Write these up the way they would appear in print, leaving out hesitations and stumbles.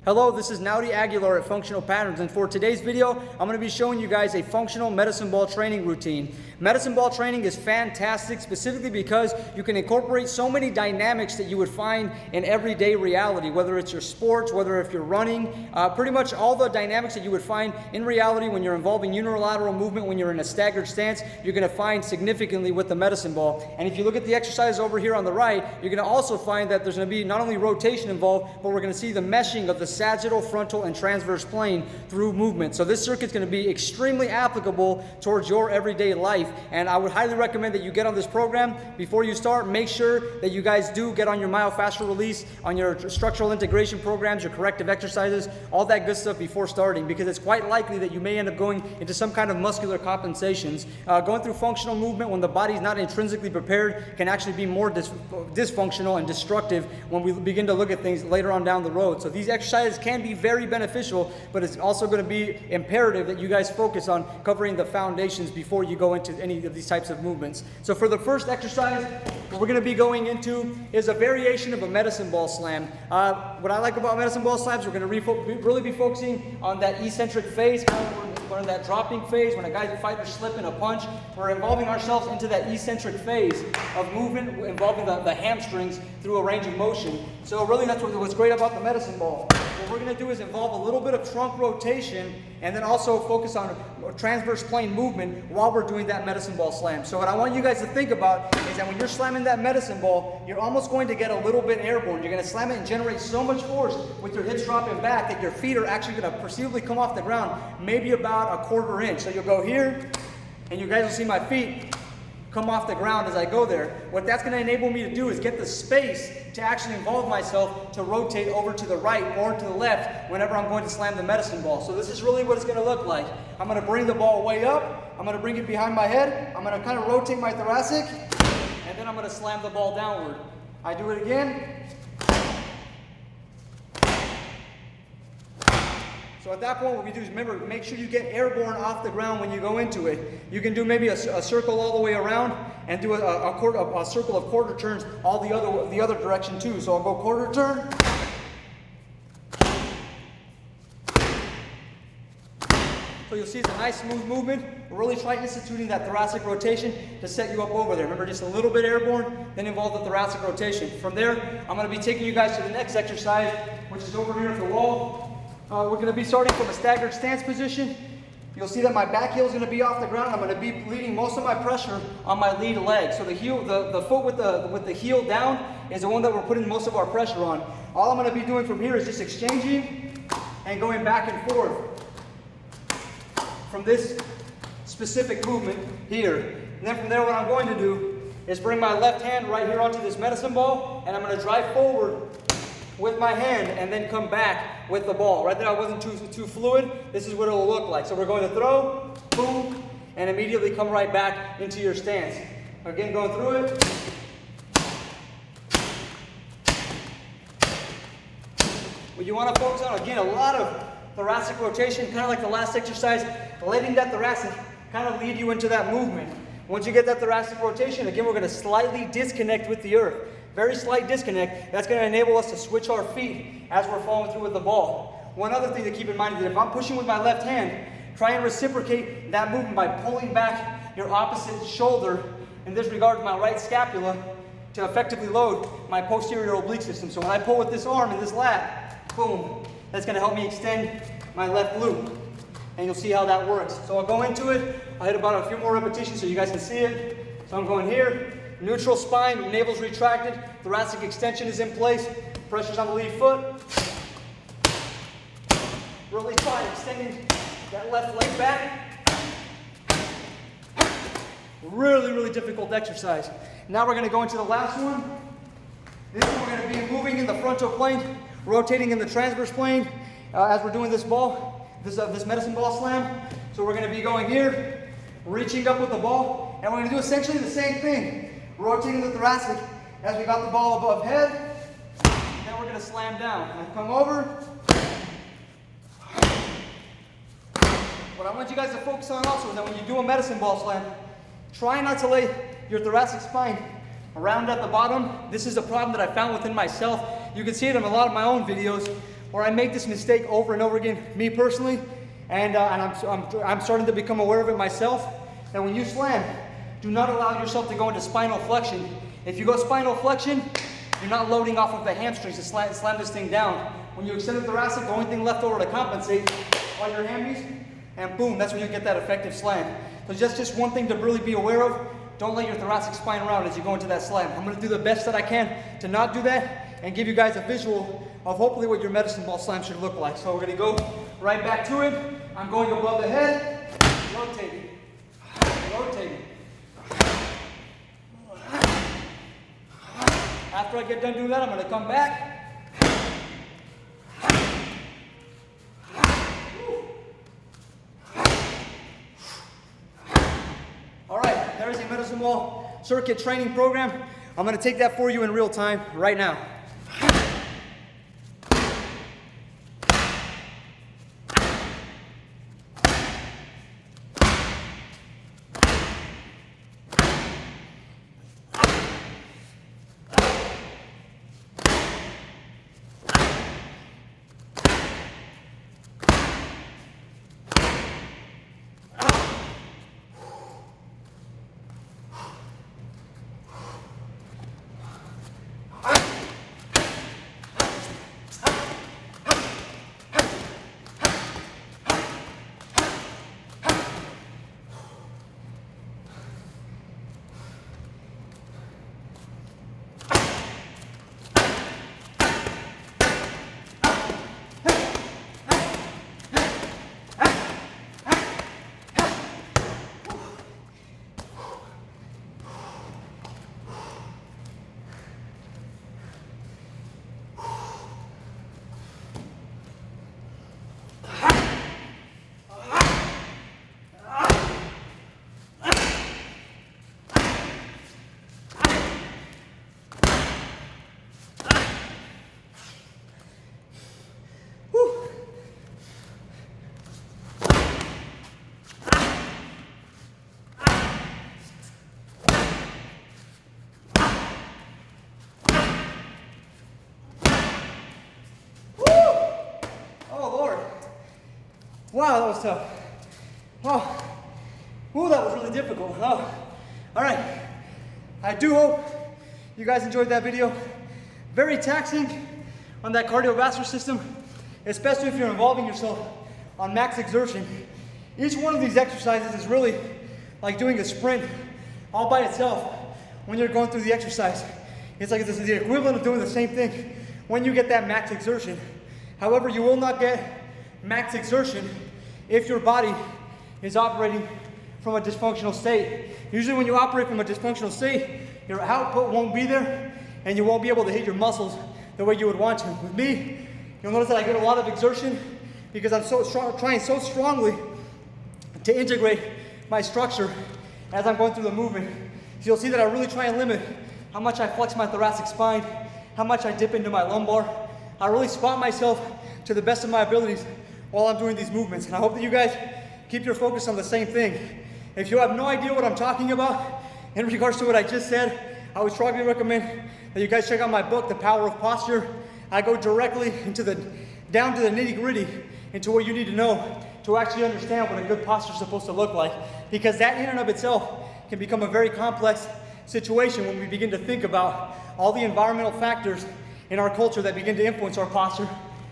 Hello, this is Naudi Aguilar at Functional Patterns, and for today's video, I'm going to be showing you guys a functional medicine ball training routine. Medicine ball training is fantastic specifically because you can incorporate so many dynamics that you would find in everyday reality, whether it's your sports, whether if you're running, pretty much all the dynamics that you would find in reality when you're involving unilateral movement, when you're in a staggered stance, you're going to find significantly with the medicine ball. And if you look at the exercise over here on the right, you're going to also find that there's going to be not only rotation involved, but we're going to see the meshing of the sagittal, frontal, and transverse plane through movement. So this circuit's going to be extremely applicable towards your everyday life, and I would highly recommend that you get on this program. Before you start, make sure that you guys do get on your myofascial release, on your structural integration programs, your corrective exercises, all that good stuff before starting, because it's quite likely that you may end up going into some kind of muscular compensations. Going through functional movement when the body's not intrinsically prepared can actually be more dysfunctional and destructive when we begin to look at things later on down the road. So these exercises can be very beneficial, but it's also going to be imperative that you guys focus on covering the foundations before you go into any of these types of movements. So for the first exercise, what we're going to be going into is a variation of a medicine ball slam. What I like about medicine ball slams, we're going to really be focusing on that eccentric phase, kind of that dropping phase when a guy's fighter slip in a punch. We're involving ourselves into that eccentric phase of movement involving the hamstrings through a range of motion. So really that's what's great about the medicine ball. What we're going to do is involve a little bit of trunk rotation and then also focus on transverse plane movement while we're doing that medicine ball slam. So what I want you guys to think about is that when you're slamming that medicine ball, you're almost going to get a little bit airborne. You're going to slam it and generate so much force with your hips dropping back that your feet are actually going to perceivably come off the ground, maybe about a quarter inch. So you'll go here, and you guys will see my feet come off the ground as I go there. What that's going to enable me to do is get the space to actually involve myself to rotate over to the right or to the left whenever I'm going to slam the medicine ball. So this is really what it's going to look like. I'm going to bring the ball way up, I'm going to bring it behind my head, I'm going to kind of rotate my thoracic, and then I'm going to slam the ball downward. I do it again. So at that point, what we do is, remember, make sure you get airborne off the ground when you go into it. You can do maybe a circle all the way around and do a circle of quarter turns all the other direction too. So I'll go quarter turn. So you'll see it's a nice smooth movement. We're really trying instituting that thoracic rotation to set you up over there. Remember, just a little bit airborne, then involve the thoracic rotation. From there, I'm going to be taking you guys to the next exercise, which is over here at the wall. We're going to be starting from a staggered stance position. You'll see that my back heel is going to be off the ground. I'm going to be leading most of my pressure on my lead leg. So the heel, the foot with the heel down is the one that we're putting most of our pressure on. All I'm going to be doing from here is just exchanging and going back and forth from this specific movement here. And then from there, what I'm going to do is bring my left hand right here onto this medicine ball, and I'm going to drive forward with my hand and then come back with the ball. Right there, I wasn't too fluid. This is what it will look like. So we're going to throw, boom, and immediately come right back into your stance. Again, going through it. What you want to focus on, again, a lot of thoracic rotation, kind of like the last exercise, letting that thoracic kind of lead you into that movement. Once you get that thoracic rotation, again, we're going to slightly disconnect with the earth. Very slight disconnect. That's going to enable us to switch our feet as we're following through with the ball. One other thing to keep in mind is that if I'm pushing with my left hand, try and reciprocate that movement by pulling back your opposite shoulder, in this regard my right scapula, to effectively load my posterior oblique system. So when I pull with this arm and this lat, boom, that's going to help me extend my left glute. And you'll see how that works. So I'll go into it. I'll hit about a few more repetitions so you guys can see it. So I'm going here. Neutral spine, navel's retracted, thoracic extension is in place, pressure's on the lead foot. Really try extending that left leg back. Really, really difficult exercise. Now we're going to go into the last one. This one we're going to be moving in the frontal plane, rotating in the transverse plane as we're doing this ball, this medicine ball slam. So we're going to be going here, reaching up with the ball, and we're going to do essentially the same thing. Rotating the thoracic as we got the ball above head. Then we're going to slam down. And come over. What I want you guys to focus on also is that when you do a medicine ball slam, try not to lay your thoracic spine around at the bottom. This is a problem that I found within myself. You can see it in a lot of my own videos. or I make this mistake over and over again, me personally, and I'm starting to become aware of it myself, that when you slam, do not allow yourself to go into spinal flexion. If you go spinal flexion, you're not loading off of the hamstrings to slam this thing down. When you extend the thoracic, the only thing left over to compensate are your hammies, and boom, that's when you get that effective slam. So just one thing to really be aware of. Don't let your thoracic spine round as you go into that slam. I'm going to do the best that I can to not do that and give you guys a visual of hopefully what your medicine ball slam should look like. So we're going to go right back to it. I'm going above the head, rotating, rotating. After I get done doing that, I'm going to come back. All right, there's a medicine ball circuit training program. I'm going to take that for you in real time right now. Wow, that was tough. Oh, ooh, that was really difficult. Oh. All right, I do hope you guys enjoyed that video. Very taxing on that cardiovascular system, especially if you're involving yourself on max exertion. Each one of these exercises is really like doing a sprint all by itself when you're going through the exercise. It's like this is the equivalent of doing the same thing when you get that max exertion. However, you will not get max exertion if your body is operating from a dysfunctional state. Usually when you operate from a dysfunctional state, your output won't be there and you won't be able to hit your muscles the way you would want to. With me, you'll notice that I get a lot of exertion because I'm trying so strongly to integrate my structure as I'm going through the movement. So you'll see that I really try and limit how much I flex my thoracic spine, how much I dip into my lumbar. I really spot myself to the best of my abilities while I'm doing these movements. And I hope that you guys keep your focus on the same thing. If you have no idea what I'm talking about in regards to what I just said, I would strongly recommend that you guys check out my book, The Power of Posture. I go directly down to the nitty-gritty into what you need to know to actually understand what a good posture is supposed to look like. Because that in and of itself can become a very complex situation when we begin to think about all the environmental factors in our culture that begin to influence our posture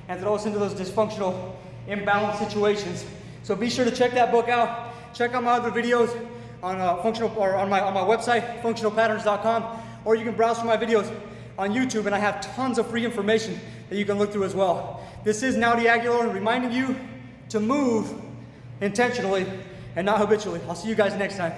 and throw us into those dysfunctional, imbalanced situations. So be sure to check that book out. Check out my other videos on on my website, functionalpatterns.com, or you can browse through my videos on YouTube, and I have tons of free information that you can look through as well. This is Naudi Aguilar reminding you to move intentionally and not habitually. I'll see you guys next time.